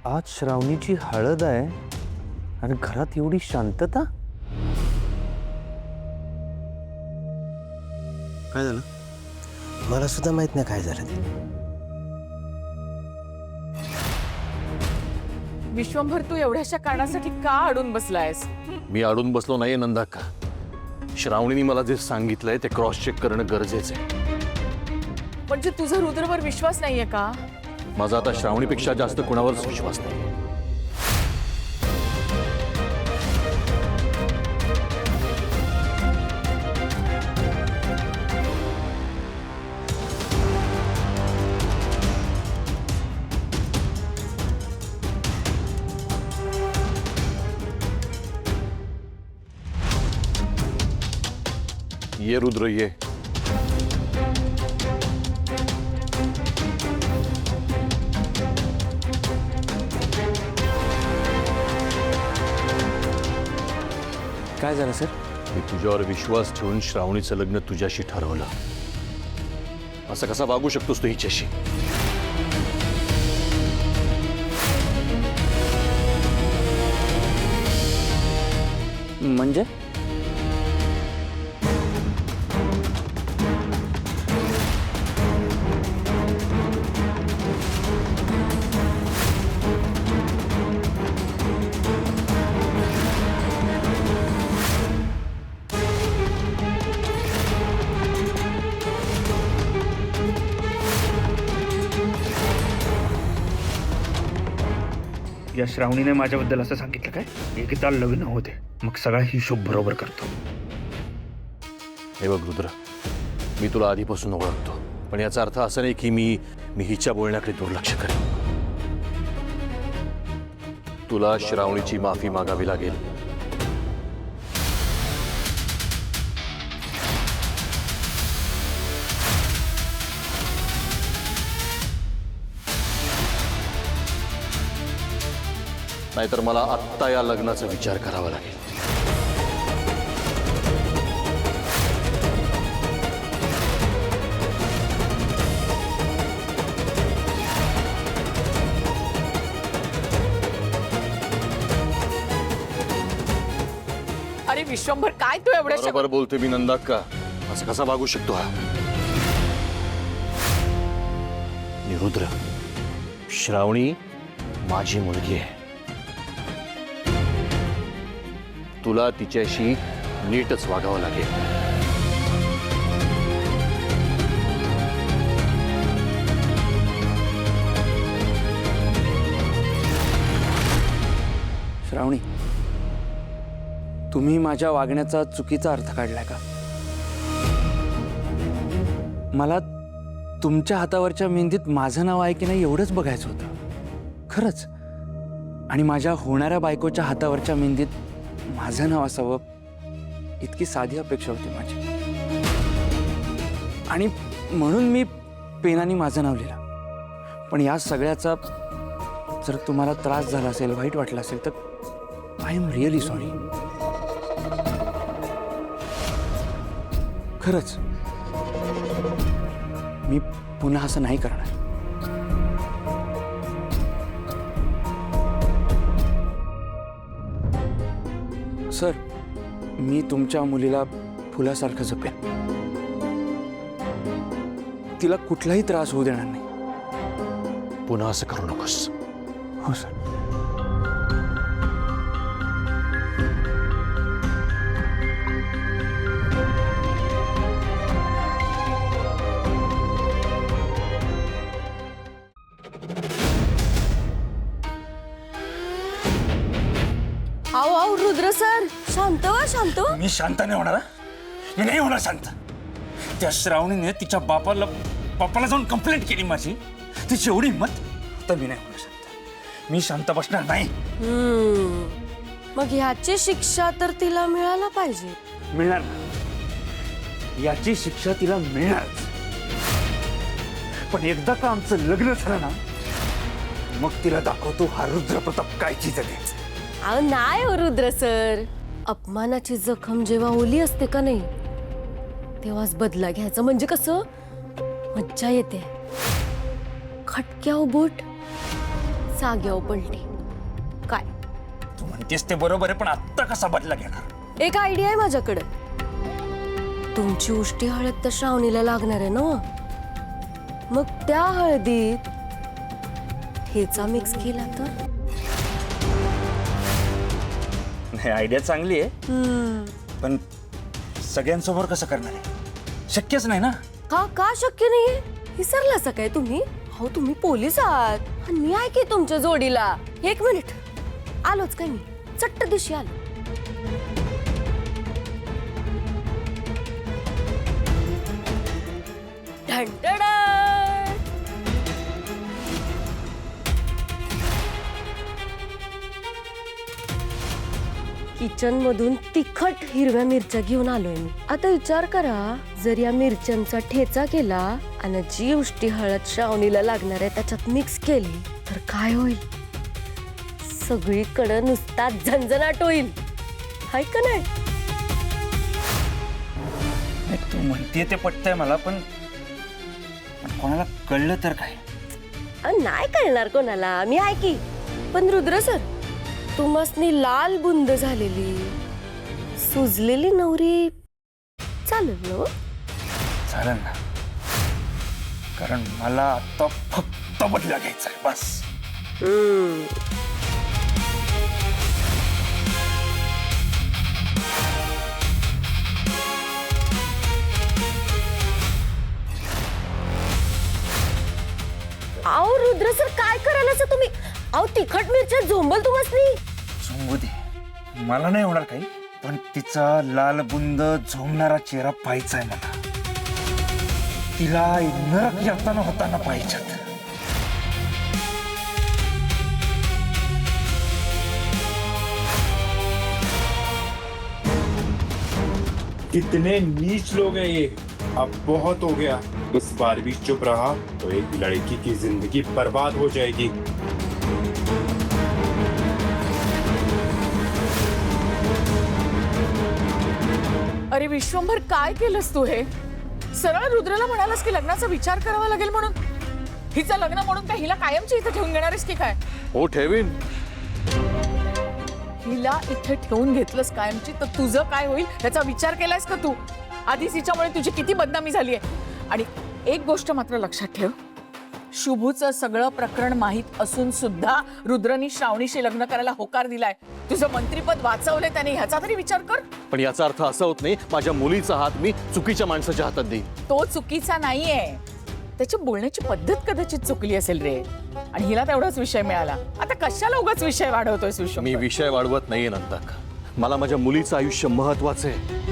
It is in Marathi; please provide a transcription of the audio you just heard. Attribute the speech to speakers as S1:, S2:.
S1: आज श्रावणीची हळद आहे आणि घरात एवढी शांतता.
S2: काय झालं? मला सुद्धा माहित नाही काय झालं ते.
S3: विश्वंभर, तू एवढ्याशा कारणासाठी का अडून बसलायस?
S4: मी अडून बसलो नाहीये नंदाक्का. श्रावणीने मला जे सांगितलंय ते क्रॉस चेक करणं गरजेचं आहे.
S3: म्हणजे तुझा रुद्रवर विश्वास नाहीये का?
S4: माझा आता श्रावणीपेक्षा जास्त कुणावरच विश्वास नाही. ये रुद्र ये.
S1: काय झालं सर?
S4: मी तुझ्यावर विश्वास ठेवून श्रावणीचं लग्न तुझ्याशी ठरवलं. असं कसा वागू शकतोस तू हिच्याशी?
S1: म्हणजे
S5: या श्रावणीने माझ्याबद्दल असं सांगितलं काय? एकदा लग्न होते मग सगळा हिशोब बरोबर करतो.
S4: हे बघ रुद्र, मी तुला आधीपासून ओळखतो, पण याचा अर्थ असा नाही की मी हिच्या बोलण्याकडे दुर्लक्ष करेन. तुला श्रावणीची माफी मागावी लागेल. नाहीतर मला आत्ता या लग्नाचा विचार करावा लागेल.
S3: अरे विश्वंभर, काय तू एवढ्याशा...
S4: बरोबर बोलते मी नंदाक्का. असं कसा वागू शकतो हा? रुद्र, श्रावणी माझी मुलगी आहे. तुला तिच्याशी नीटच वागावं लागेल.
S1: श्रावणी, तुम्ही माझ्या वागण्याचा चुकीचा अर्थ काढलाय का? मला तुमच्या हातावरच्या मेहंदीत माझं नाव आहे की नाही एवढंच बघायचं होतं, खरंच. आणि माझ्या होणाऱ्या बायकोच्या हातावरच्या मेहंदीत माझं नाव असावं इतकी साधी अपेक्षा होती माझी. आणि म्हणून मी पेनाने माझं नाव लिहिलं. पण या सगळ्याचा जर तुम्हाला त्रास झाला असेल, वाईट वाटलं असेल, तर आय एम रिअली सॉरी. खरंच मी पुन्हा असं नाही करणार. सर, मी तुमच्या मुलीला फुलासारखं जपेन. तिला कुठलाही त्रास होऊ देणार नाही.
S4: पुन्हा असं करू नकोस.
S1: हो सर.
S6: आओ आओ रुद्र सर, शांत व्हा, शांत व्हा.
S5: मी शांत नाही होणार. मी नाही होणार शांत. त्या श्रावणीने तिच्या बापाला जाऊन कंप्लेंट केली माझी. तिची एवढी हिंमत, तर मी नाही होणार शांत. मी शांत बसणार नाही.
S6: मग ह्याची शिक्षा तर तिला मिळायला पाहिजे.
S5: मिळणार ना, याची शिक्षा तिला मिळणारच. पण एकदा का आमचं लग्न झालं ना, मग तिला दाखवतो हा रुद्र प्रताप काय चीज आहे.
S6: अहो नाही हो रुद्र सर, अपमानाची जखम जेव्हा ओली असते का नाही, तेव्हाच बदला घ्यायचा. म्हणजे कसं मज्जा येते. खटक्याव बोट, जाग्यावर पडली. काय
S5: तू म्हणतेस ते बरोबर आहे, पण आत्ता कसा बदला घेणार?
S6: एक आयडिया आहे माझ्याकडे. तुमची उष्टी हळद तर श्रावणीला लागणार आहे ना, मग त्या हळदीत ठेचा मिक्स केला तर?
S5: नाही, आयडिया चांगली आहे, पण सगळ्यांसमोर कसं करणार आहे? शक्यच नाही ना.
S6: का शक्य नाहीये? विसरलासा काय तुम्ही? हो, तुम्ही पोलीस आहात आणि मी आहे की तुमच्या जोडीला. एक मिनिट, आलोच काय मी, चट्ट दिशी आलो. ढंढडा. किचन मधून तिखट हिरव्या मिरच्या घेऊन आलोय मी. आता विचार करा, जर या मिरच्यांचा ठेचा केला आणि जी उष्टी हळद श्रावणीला लागणार आहे त्याच्यात मिक्स केली तर काय होईल? सगळीकडे नुसता झंझनाट होईल, हाय का नाही?
S5: नाही, तू म्हणते ते पटतंय मला, पण कोणाला कळलं तर काय?
S6: नाही कळणार कोणाला, मी आहे की. पण रुद्र सर, तुम्हासनी लाल बुंद झालेली सुजलेली नवरी चालेल ना?
S5: चालेल ना, कारण मला आता फक्त बदला घ्यायचा आहे, बस.
S6: अहो रुद्र सर, काय करायला असं तुम्ही? अहो, तिखट मिरच्या झोंबल तुम्हासनी.
S5: झोंबू दे, मला नाही होणार काही, पण तिचा लाल बुंद झोंबणारा चेहरा पाहायचा आहे मला. तिला नरक यातना होताना पाहिजेत.
S7: कितने नीच लोग हैं ये। अब बहुत हो गया। इस बार भी चुप रहा तो एक लड़की की जिंदगी बर्बाद हो जाएगी।
S3: अरे विश्वंभर, काय केलंस तू हे? सरळ रुद्रला म्हणालास की लग्नाचा विचार करावा लागेल म्हणून. हिचं लग्न म्हणून काय हिला कायमची इथे ठेवून घेणारेस की काय?
S4: हो ठेवीन.
S3: हिला इथे ठेवून घेतलंस कायमची तर तुझं काय होईल याचा विचार केलायस का तू? आधीच हिच्यामुळे तुझी किती बदनामी झाली आहे. आणि एक गोष्ट मात्र लक्षात ठेव, शुभूचं सगळं प्रकरण माहीत असून सुद्धा रुद्रनी श्रावणीशी लग्न करायला होकार दिलाय. तुझं मंत्रीपद वाचवलंय त्याने, ह्याचा तरी विचार कर.
S4: पण याचा अर्थ असा होत नाही माझ्या मुलीचा हात मी चुकीच्या माणसाच्या हातात देईन.
S3: तो चुकीचा नाहीये, त्याची बोलण्याची पद्धत कदाचित चुकली असेल रे, आणि हिला तेवढाच विषय मिळाला. आता कशाला उगाच विषय वाढवतोय
S4: मी
S3: विश्वंभर?
S4: विषय वाढवत नाहीये नंदक. मला माझ्या मुलीचं आयुष्य महत्वाचं आहे.